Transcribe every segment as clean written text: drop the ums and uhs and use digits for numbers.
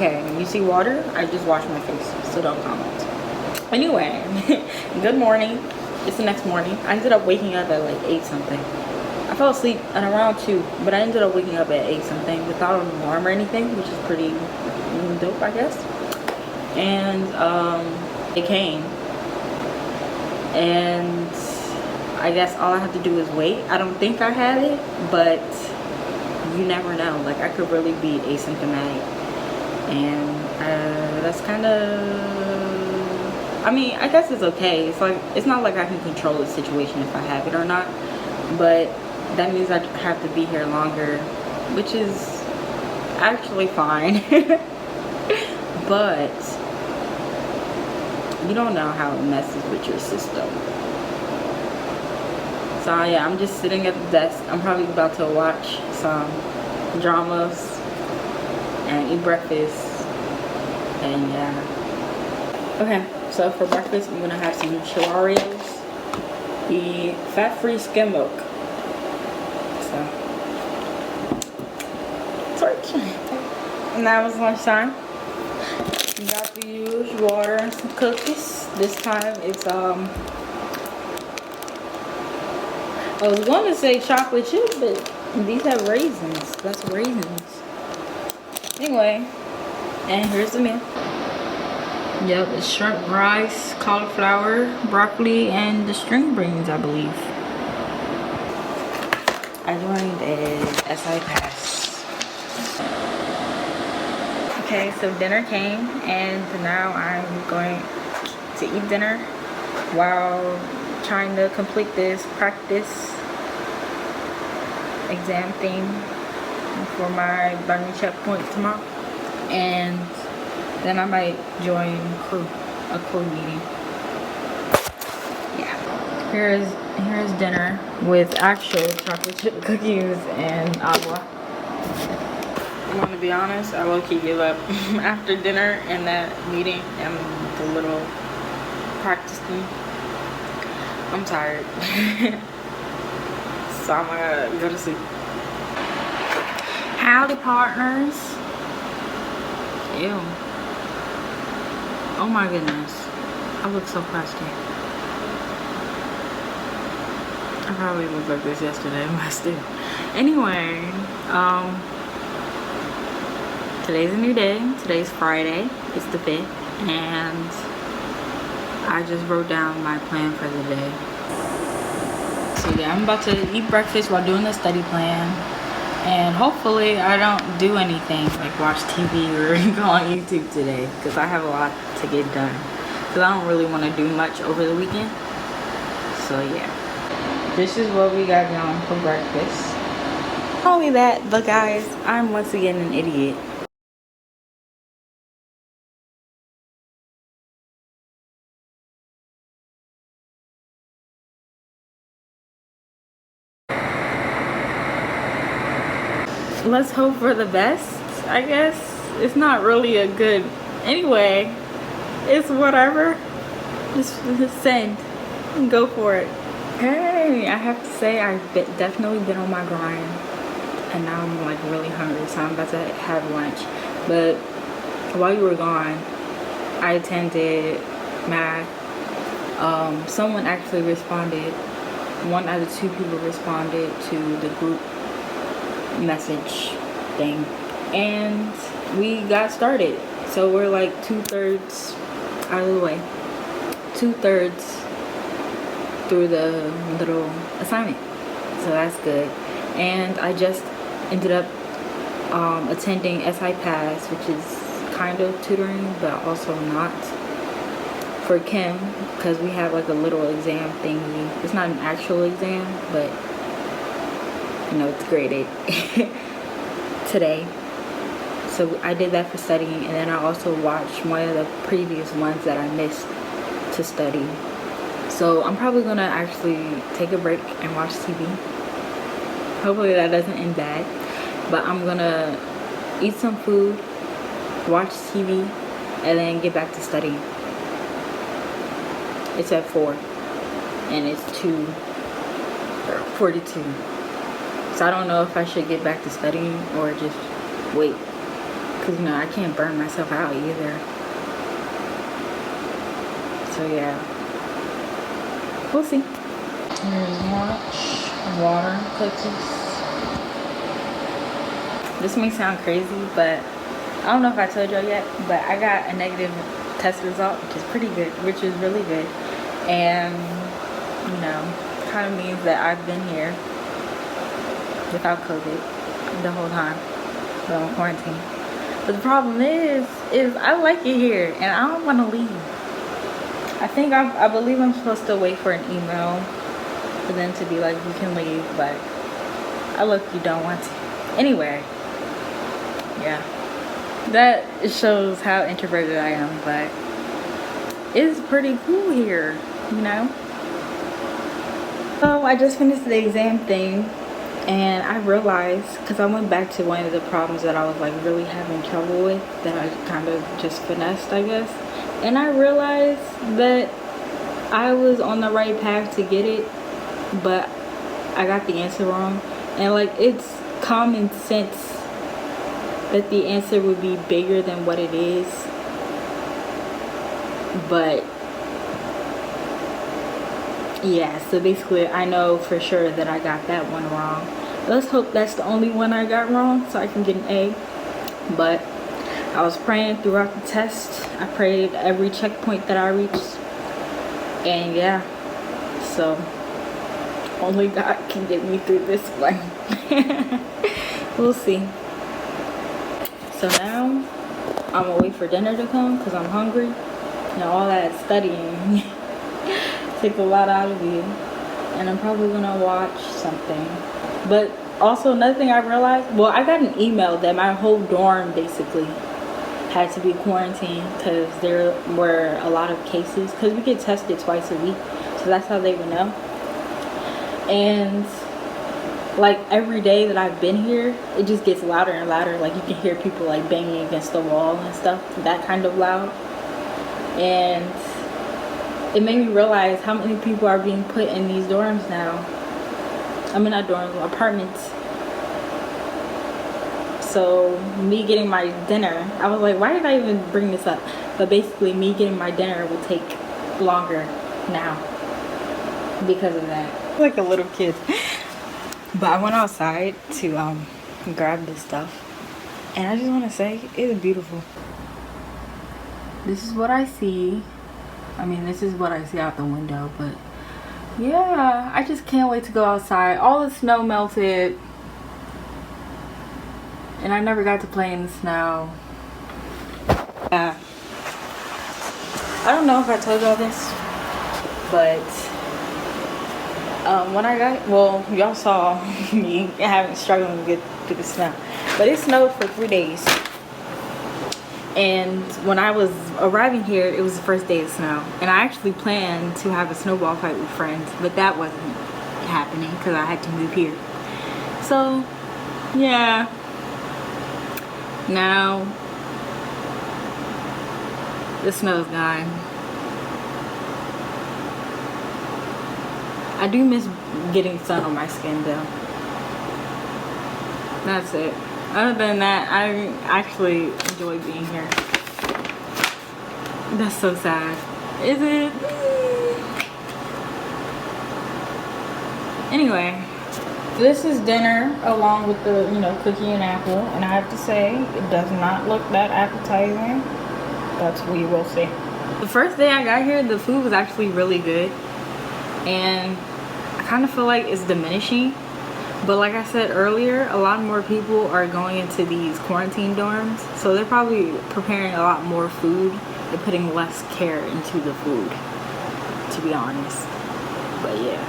Okay, you see water? I just washed my face, so don't comment. Anyway, good morning. It's the next morning. I ended up waking up at like 8 something. I fell asleep at around 2, but I ended up waking up at 8 something without an alarm or anything, which is pretty dope, I guess. And it came, and I guess all I have to do is wait. I don't think I have it, but you never know. Like, I could really be asymptomatic, and that's kind of, I mean, I guess it's okay. It's like, it's not like I can control the situation if I have it or not, but that means I have to be here longer, which is actually fine. But you don't know how it messes with your system. So yeah, I'm just sitting at the desk. I'm probably about to watch some dramas and eat breakfast, and yeah. Okay, so for breakfast I'm gonna have some Cheerios, the fat-free skim milk. So torch. And that was lunchtime. We got the usual water and some cookies. This time it's I was going to say chocolate chip, but these have raisins. That's raisins. Anyway, and here's the meal. Yep, it's shrimp, rice, cauliflower, broccoli, and the string beans, I believe. I joined as SI Pass. Okay, so dinner came, and now I'm going to eat dinner while trying to complete this practice exam thing for my learning checkpoint tomorrow, and then I might join a crew meeting. Yeah. Here's dinner with actual chocolate chip cookies and agua. I'm gonna be honest, I low-key give up after dinner and that meeting and the little practice thing. I'm tired. So I'm gonna go to sleep. Howdy, partners. Ew. Oh my goodness. I look so crusty. I probably looked like this yesterday, but still. Anyway, today's a new day. Today's Friday. It's the 5th. And I just wrote down my plan for the day. So yeah, I'm about to eat breakfast while doing the study plan, and hopefully I don't do anything like watch TV or go on YouTube today, because I have a lot to get done, because I don't really want to do much over the weekend. So yeah, this is what we got going for breakfast. Not only that, but guys, I'm once again an idiot. Let's hope for the best, I guess. It's not really a good, anyway, it's whatever. Just send and go for it. Hey, I have to say I've definitely been on my grind, and now I'm like really hungry, so I'm about to have lunch. But while you were gone, I attended math. Someone actually responded. 1 out of 2 people responded to the group message thing, and we got started. So we're like 2/3 out of the way, 2/3 through the little assignment, so that's good. And I just ended up attending SI Pass, which is kind of tutoring but also not, for Kim, because we have like a little exam thingy. It's not an actual exam, but you know, it's graded today. So I did that for studying, and then I also watched one of the previous ones that I missed to study. So I'm probably gonna actually take a break and watch TV. Hopefully that doesn't end bad, but I'm gonna eat some food, watch TV, and then get back to studying. It's at 4 and it's 2:42. So I don't know if I should get back to studying or just wait Because, you know, I can't burn myself out either. So, yeah. We'll see. Here's lunch, water, cookies. This may sound crazy, but I don't know if I told y'all yet, but I got a negative test result, which is pretty good, which is really good. And, you know, kind of means that I've been here without COVID the whole time, but I'm quarantined. But the problem is I like it here, and I don't want to leave. I believe I'm supposed to wait for an email for them to be like, you can leave, but I look, you don't want to. Anyway, yeah, that shows how introverted I am, but it's pretty cool here, you know. So I just finished the exam thing, and I realized, because I went back to one of the problems that I was like really having trouble with, that I kind of just finessed, I guess. And I realized that I was on the right path to get it, but I got the answer wrong. And like, it's common sense that the answer would be bigger than what it is. But yeah, so basically I know for sure that I got that one wrong. Let's hope that's the only one I got wrong so I can get an A. But I was praying throughout the test. I prayed every checkpoint that I reached. And yeah, so only God can get me through this one. We'll see. So now I'm gonna wait for dinner to come because I'm hungry. You know, all that studying takes a lot out of you. And I'm probably gonna watch something. But also another thing I realized, well, I got an email that my whole dorm basically had to be quarantined because there were a lot of cases, because we get tested twice a week, so that's how they would know. And like every day that I've been here, it just gets louder and louder. Like you can hear people like banging against the wall and stuff, that kind of loud. And it made me realize how many people are being put in these dorms now. I mean, not dorms, apartments. So me getting my dinner, I was like, why did I even bring this up? But basically me getting my dinner will take longer now because of that. Like a little kid. But I went outside to grab this stuff, and I just want to say it's beautiful. This is what I see. I mean, this is what I see out the window, but yeah, I just can't wait to go outside. All the snow melted, and I never got to play in the snow. Yeah. I don't know if I told y'all this, but when I got, well, y'all saw me struggling to get through the snow, but it snowed for 3 days. And when I was arriving here, it was the first day of snow, and I actually planned to have a snowball fight with friends, but that wasn't happening because I had to move here. So yeah, now the snow's gone. I do miss getting sun on my skin though. That's it. Other than that, I actually enjoy being here. That's so sad. Is it? Anyway, this is dinner along with the, you know, cookie and apple. And I have to say, it does not look that appetizing. But we will see. The first day I got here, the food was actually really good. And I kind of feel like it's diminishing. But like I said earlier, a lot more people are going into these quarantine dorms. So they're probably preparing a lot more food and putting less care into the food, to be honest. But yeah.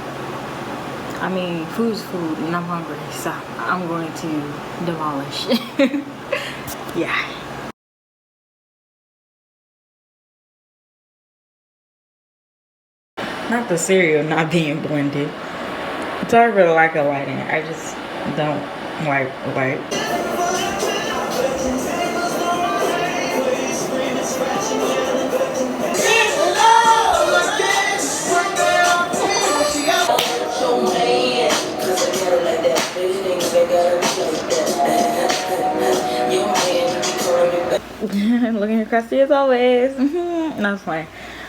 I mean, food's food and I'm hungry. So I'm going to demolish. Yeah. Not the cereal not being blended. So I really like the lighting. I just don't like light. Looking crusty as always. No, it's fine.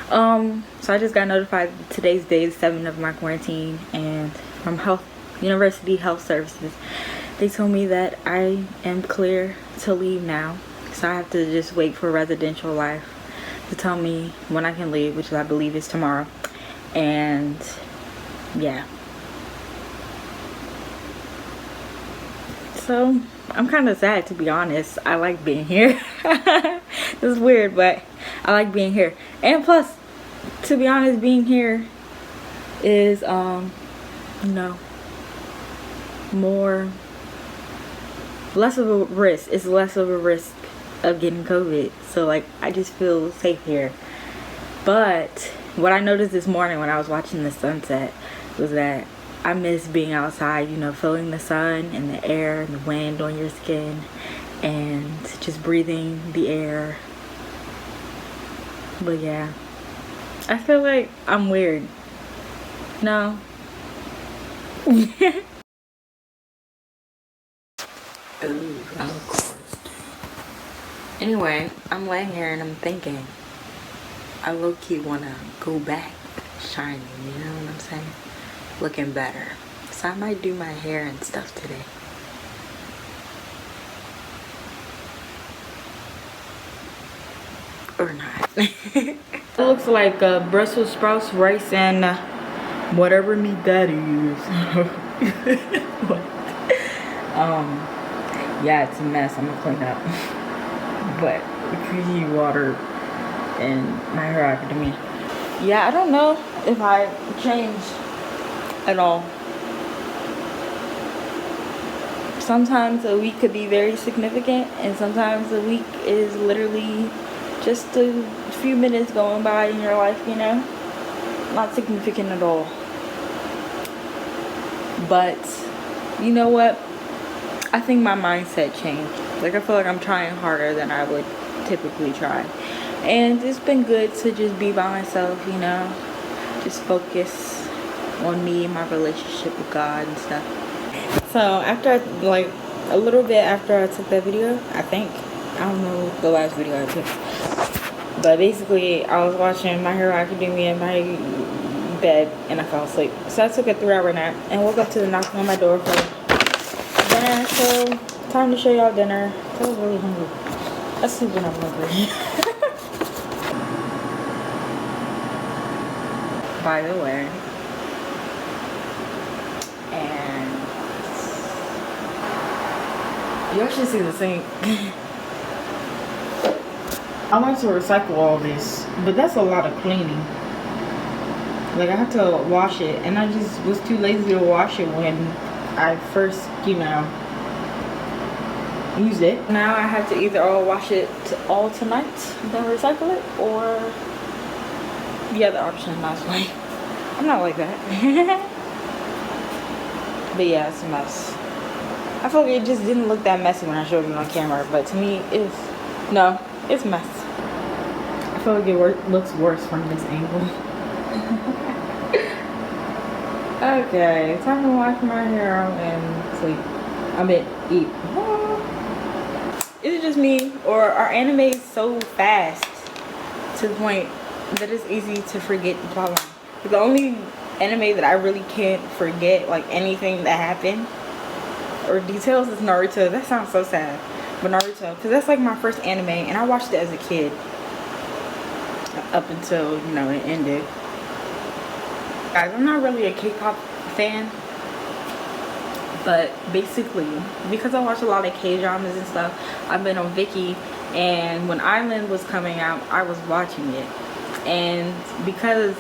So I just got notified today's day is 7 of my quarantine, and from University Health Services, they told me that I am clear to leave now. So I have to just wait for residential life to tell me when I can leave, which I believe is tomorrow. And yeah. So I'm kind of sad, to be honest. I like being here. This is weird, but I like being here. And plus, to be honest, being here is less of a risk. It's less of a risk of getting COVID. So like, I just feel safe here. But what I noticed this morning when I was watching the sunset was that I miss being outside, feeling the sun and the air and the wind on your skin and just breathing the air. But yeah, I feel like I'm weird. No. Ooh, of course. Anyway, I'm laying here and I'm thinking, I low-key want to go back shining, you know what I'm saying? Looking better. So I might do my hair and stuff today. Or not. It looks like Brussels sprouts, rice, and whatever meat that is. What? Yeah, it's a mess. I'm gonna clean up. But Fiji water and My Hero Academia. Yeah, I don't know if I changed at all. Sometimes a week could be very significant, and sometimes a week is literally just a few minutes going by in your life, not significant at all. But you know what, I think my mindset changed. Like, I feel like I'm trying harder than I would typically try, and it's been good to just be by myself, just focus on me, my relationship with God and stuff. So after a little bit after I took that video, I don't know the last video I took, but basically I was watching My Hero Academia in my bed and I fell asleep. So I took a 3-hour nap and woke up to the knocking on my door for dinner. So time to show y'all dinner. I was really hungry. I sleep when I'm hungry. By the way, and y'all should see the sink. I want to recycle all this, but that's a lot of cleaning. Like, I have to wash it, and I just was too lazy to wash it when I first, used it. Now I have to either wash it all tonight, then recycle it, or the other option last night. I'm not like that. But yeah, it's a mess. I feel like it just didn't look that messy when I showed it on camera, but to me, it's a mess. I feel like it looks worse from this angle. Okay, time to wash my hair and sleep. Eat. Is it just me, or are animes so fast to the point that it's easy to forget the plotline? The only anime that I really can't forget, like, anything that happened or details, is Naruto. That sounds so sad, but Naruto, because that's like my first anime, and I watched it as a kid up until it ended. Guys, I'm not really a K-pop fan, but basically because I watch a lot of K-dramas and stuff, I've been on Viki, and when Island was coming out, I was watching it, and because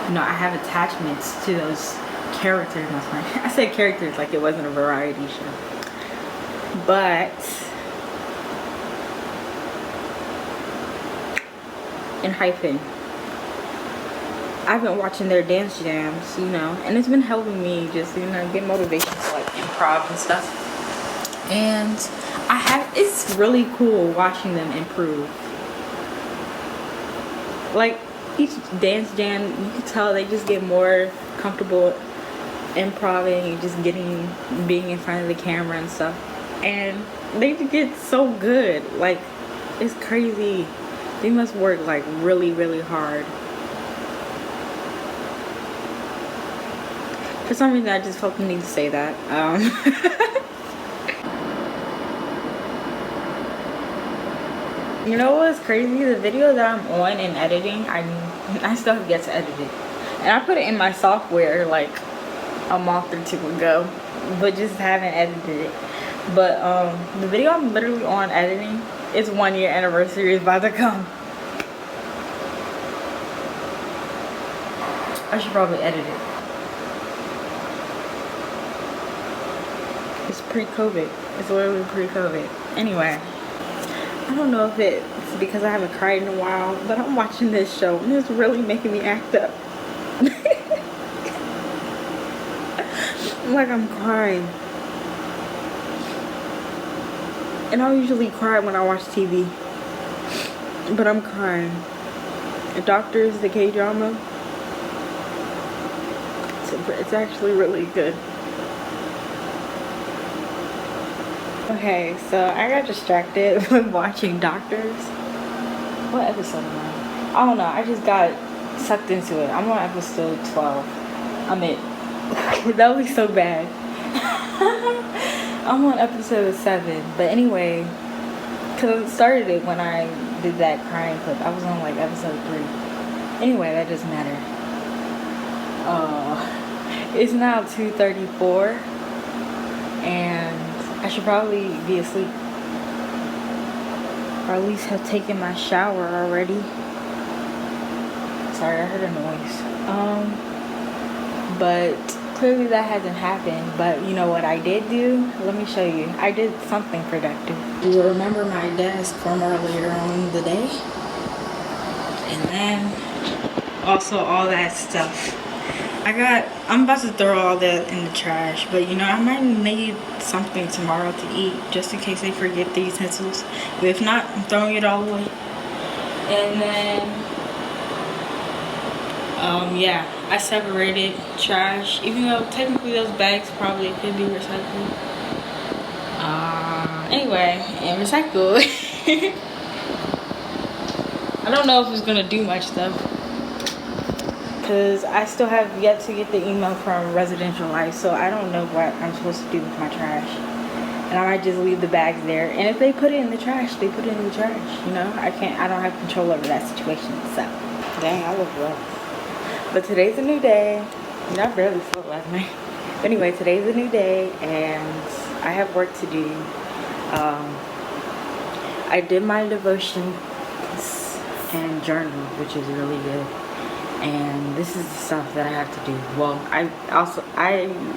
I have attachments to those characters. I said characters like it wasn't a variety show, but in hyphen, I've been watching their dance jams, and it's been helping me just, get motivation to like improv and stuff. And it's really cool watching them improve. Like, each dance jam, you can tell they just get more comfortable improvising, just being in front of the camera and stuff. And they get so good. Like, It's crazy. They must work like really, really hard. For some reason, I just felt the need to say that. You know what's crazy? The video that I'm on and editing, I still have yet to edit it. And I put it in my software like a month or two ago, but just haven't edited it. But the video I'm literally on editing, its 1 year anniversary is about to come. I should probably edit it. It's pre-COVID. It's literally pre-COVID. Anyway, I don't know if it's because I haven't cried in a while, but I'm watching this show and it's really making me act up. Like I'm crying. And I usually cry when I watch TV, but I'm crying. The Doctors, the K-drama, it's actually really good. Okay, so I got distracted with watching Doctors. What episode am I? I don't know, I just got sucked into it. I'm on episode 12. That would be so bad. I'm on episode 7, but anyway, because I started it when I did that crying clip. I was on like episode 3. Anyway, that doesn't matter. It's now 2:34, and I should probably be asleep, or at least have taken my shower already. Sorry, I heard a noise. But clearly that hasn't happened. But you know what I did do? Let me show you. I did something productive. You remember my desk from earlier on the day? And then also all that stuff. I'm about to throw all that in the trash, but you know, I might need something tomorrow to eat just in case they forget the utensils. But if not, I'm throwing it all away. And then yeah, I separated trash, even though technically those bags probably could be recycled. Anyway, and recycle. I don't know if it's gonna do much though, because I still have yet to get the email from Residential Life, so I don't know what I'm supposed to do with my trash. And I might just leave the bags there, and if they put it in the trash, they put it in the trash, you know? I don't have control over that situation, so. Dang, I look rough. But today's a new day. You know, I barely slept last night. But anyway, today's a new day, and I have work to do. I did my devotions and journal, which is really good. And this is the stuff that I have to do. Well, I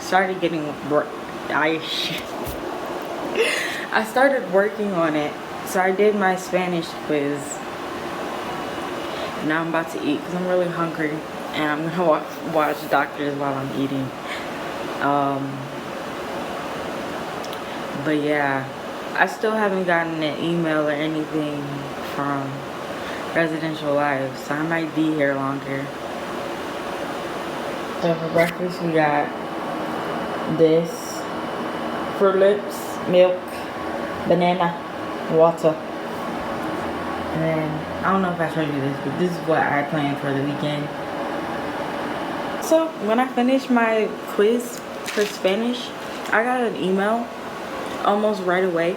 started getting work. I started working on it. So I did my Spanish quiz. Now I'm about to eat because I'm really hungry. And I'm going to watch Doctors while I'm eating. But yeah, I still haven't gotten an email or anything from Residential Life, so I might be here longer. So for breakfast we got this: Fruit Loops, milk, banana, water. And then, I don't know if I showed you this, but this is what I planned for the weekend. So when I finished my quiz for Spanish, I got an email almost right away,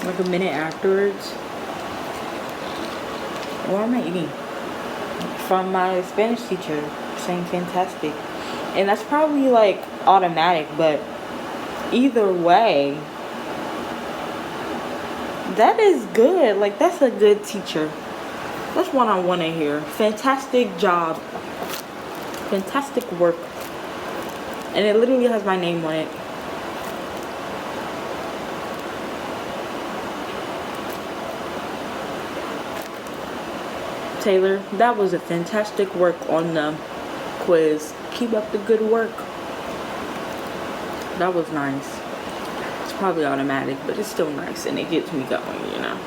like a minute afterwards. What am I eating? From my Spanish teacher saying fantastic. And that's probably like automatic, but either way, that is good. Like, that's a good teacher. That's what I want to hear. Fantastic job. Fantastic work. And it literally has my name on it. Taylor, that was a fantastic work on the quiz. Keep up the good work. That was nice. It's probably automatic, but it's still nice and it gets me going, you know.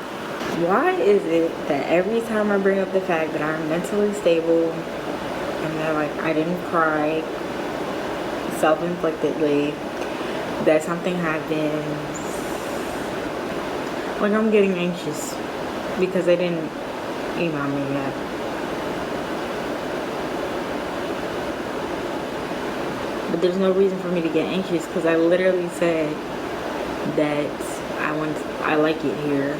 Why is it that every time I bring up the fact that I'm mentally stable and that like I didn't cry self-inflictedly, that something happens Like, I'm getting anxious because they didn't email me yet. But there's no reason for me to get anxious because I literally said that I like it here.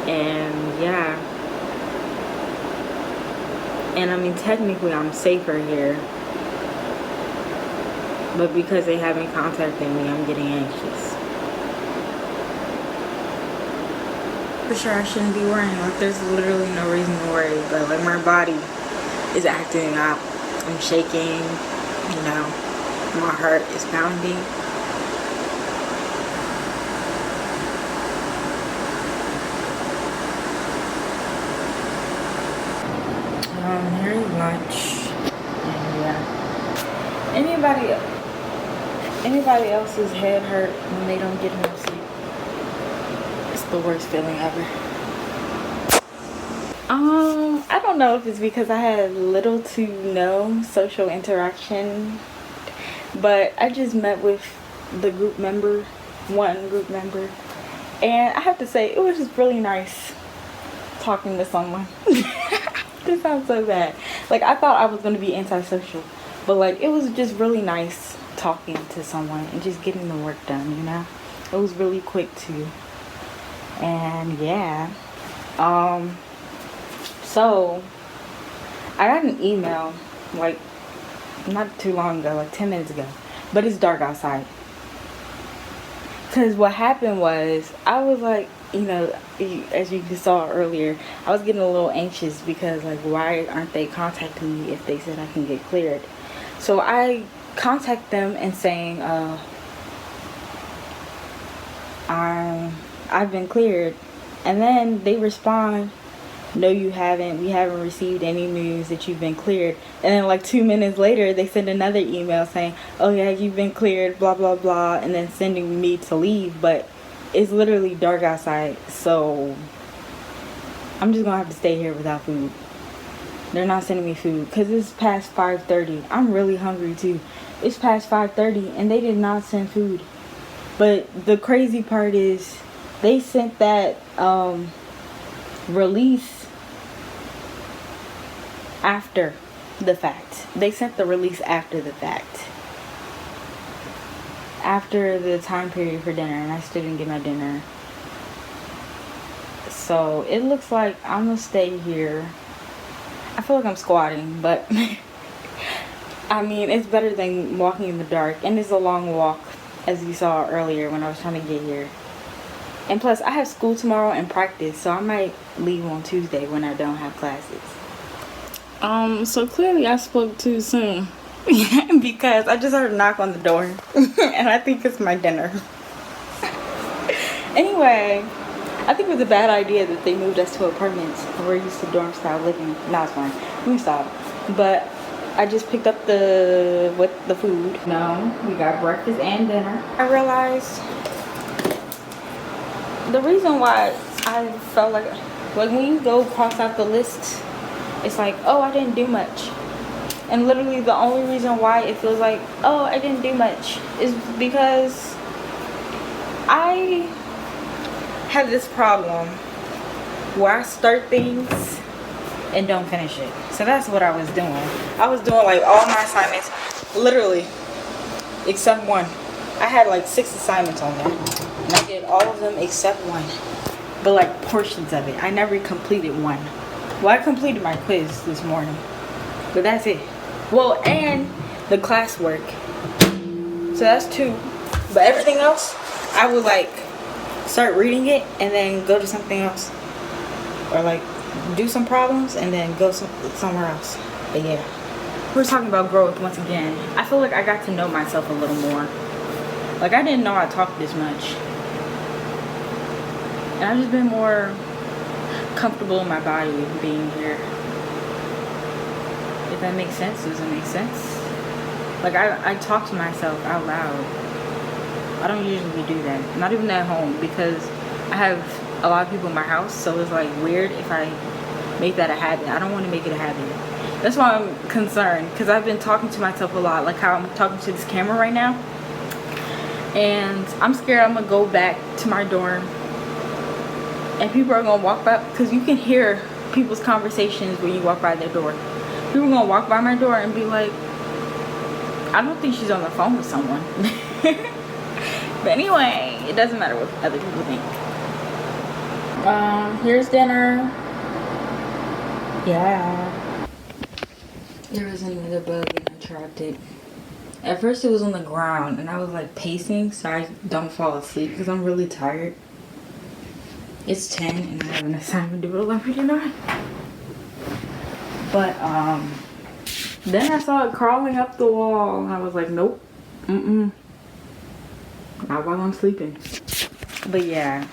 And yeah. And I mean, technically I'm safer here. But because they haven't contacted me, I'm getting anxious. For sure, I shouldn't be worrying. Like, there's literally no reason to worry. But like, my body is acting up. I'm shaking, you know. My heart is pounding. Here's lunch. And yeah. Anybody else's head hurt when they don't get enough sleep? It's the worst feeling ever. I don't know if it's because I had little to no social interaction, but I just met with the one group member, and I have to say it was just really nice talking to someone. This sounds so bad. Like, I thought I was going to be antisocial, but like, it was just really nice talking to someone and just getting the work done, you know. It was really quick too. And yeah, so I got an email like not too long ago, like 10 minutes ago, but it's dark outside. Because what happened was, I was like, you know, as you saw earlier, I was getting a little anxious because like, why aren't they contacting me if they said I can get cleared? So I contact them and saying, I've been cleared. And then they respond, no, you haven't. We haven't received any news that you've been cleared. And then like 2 minutes later, they send another email saying, oh yeah, you've been cleared, blah, blah, blah. And then sending me to leave. But it's literally dark outside. So I'm just going to have to stay here without food. They're not sending me food because it's past 5:30. I'm really hungry too. It's past 5:30 and they did not send food. But the crazy part is they sent that release after the fact. They sent the release after the fact. After the time period for dinner, and I still didn't get my dinner. So it looks like I'm gonna stay here. I feel like I'm squatting, but I mean, it's better than walking in the dark, and it's a long walk, as you saw earlier when I was trying to get here. And plus, I have school tomorrow and practice, so I might leave on Tuesday when I don't have classes. So clearly I spoke too soon. Because I just heard a knock on the door. And I think it's my dinner. Anyway, I think it was a bad idea that they moved us to apartments. We're used to dorm style living. No, it's fine. We can stop. But I just picked up the food. No, we got breakfast and dinner. I realized the reason why I felt like when you go cross out the list, it's like, oh, I didn't do much. And literally the only reason why it feels like, oh, I didn't do much is because I have this problem where I start things and don't finish it. So that's what I was doing. I was doing like all my assignments, literally, except one. I had like 6 assignments on there. And I did all of them except one. But like portions of it. I never completed one. Well, I completed my quiz this morning. But that's it. Well, and the classwork. So that's 2. But everything else, I would like start reading it and then go to something else. Or like do some problems and then go somewhere else. But yeah. We're talking about growth once again. I feel like I got to know myself a little more. Like, I didn't know I talked this much. And I've just been more comfortable in my body being here. If that makes sense, does it make sense? Like, I talk to myself out loud. I don't usually do that. Not even at home, because I have a lot of people in my house, so it's like weird if I make that a habit. I don't want to make it a habit. That's why I'm concerned, because I've been talking to myself a lot, like how I'm talking to this camera right now. And I'm scared I'm gonna go back to my dorm and people are gonna walk by, because you can hear people's conversations when you walk by their door. People are gonna walk by my door and be like, I don't think she's on the phone with someone. But anyway, it doesn't matter what other people think. Here's dinner. Yeah. There was another bug and I trapped it. At first it was on the ground and I was like pacing so I don't fall asleep because I'm really tired. It's 10 and I have an assignment due at 11:59. But then I saw it crawling up the wall and I was like, nope, not while I'm sleeping. But yeah,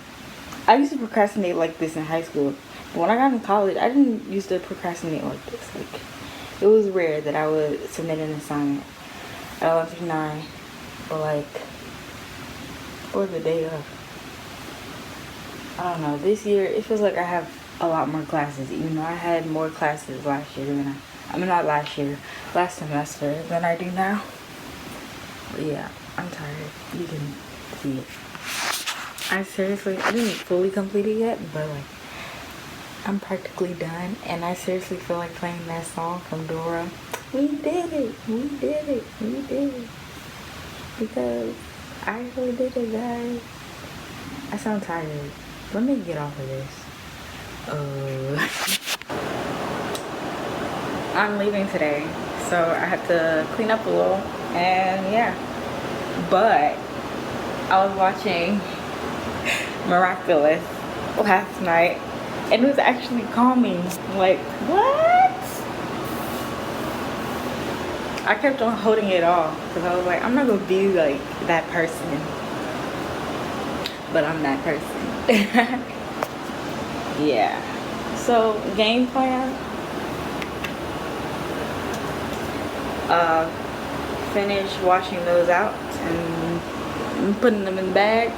I used to procrastinate like this in high school. But when I got in college, I didn't used to procrastinate like this. Like, it was rare that I would submit an assignment at 11:59 or the day of. I don't know, this year it feels like I have a lot more classes, even though I had more classes last year than last semester than I do now. But yeah, I'm tired. You can see it. I didn't fully complete it yet, but like, I'm practically done, and I seriously feel like playing that song from Dora. We did it, we did it, we did it. Because I really did it, guys. I sound tired. Let me get off of this. I'm leaving today, so I have to clean up a little, and yeah. But I was watching Miraculous last night, and it was actually calming. Like, what? I kept on holding it off because I was like, I'm not gonna be like that person, but I'm that person. Yeah. So game plan. Finish washing those out and putting them in the bag.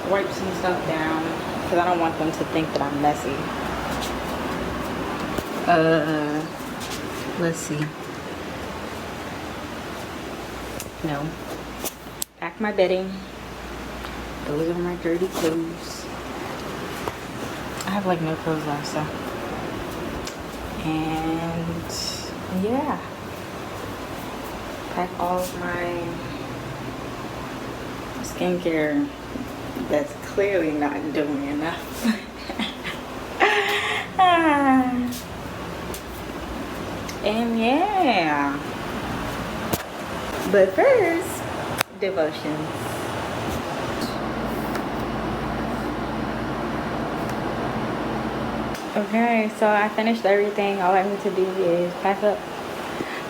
Wipe some stuff down because I don't want them to think that I'm messy. Let's see. No. Pack my bedding. Those are my dirty clothes. I have like no clothes left, so. And yeah. Pack all of my skincare that's clearly not doing enough. And yeah. But first, devotions. Okay, so I finished everything. All I need to do is pack up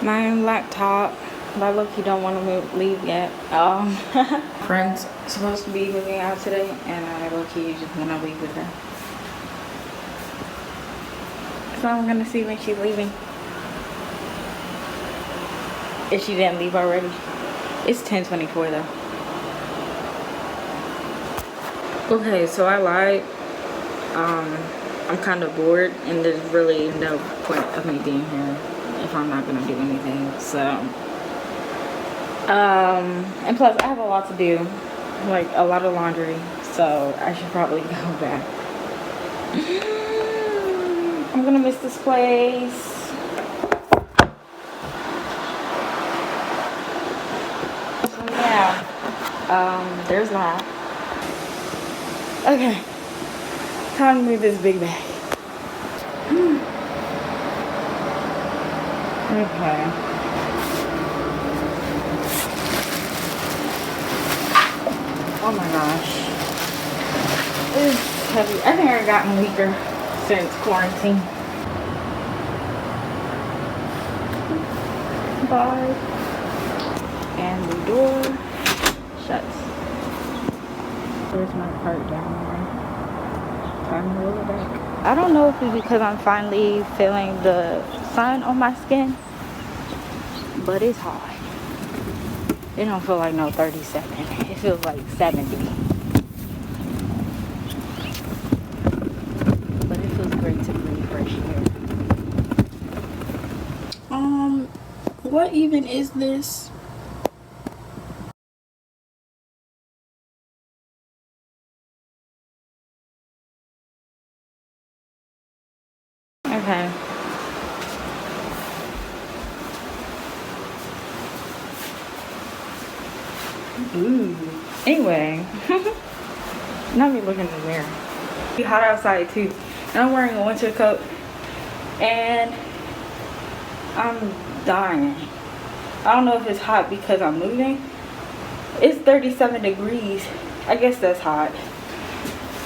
my laptop. But I low-key don't want to leave yet. Friend's supposed to be moving out today, and I low-key just want to leave with her. So I'm gonna see when she's leaving. If she didn't leave already. It's 10:24 though. Okay, so I lied. I'm kind of bored, and there's really no point of me being here if I'm not gonna do anything. So, and plus I have a lot to do, like a lot of laundry. So I should probably go back. I'm gonna miss this place. So yeah, there's that. Okay, time to move this big bag. Okay. Oh my gosh. It's heavy. I think I've gotten weaker since quarantine. Bye. And the door shuts. There's my cart down there. Time to roll it back. I don't know if it's because I'm finally feeling the sun on my skin, but it's hot. It don't feel like no 37. It feels like 70. But it feels great to breathe fresh air. What even is this? Okay. Ooh. Anyway, not me looking in the mirror. It's hot outside too, and I'm wearing a winter coat, and I'm dying. I don't know if it's hot because I'm moving. It's 37 degrees. I guess that's hot.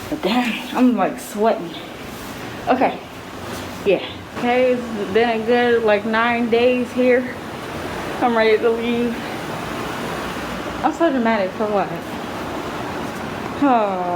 But dang, I'm like sweating. Okay. Yeah. Okay, it's been a good like 9 days here. I'm ready to leave. I'm so dramatic for what? Oh.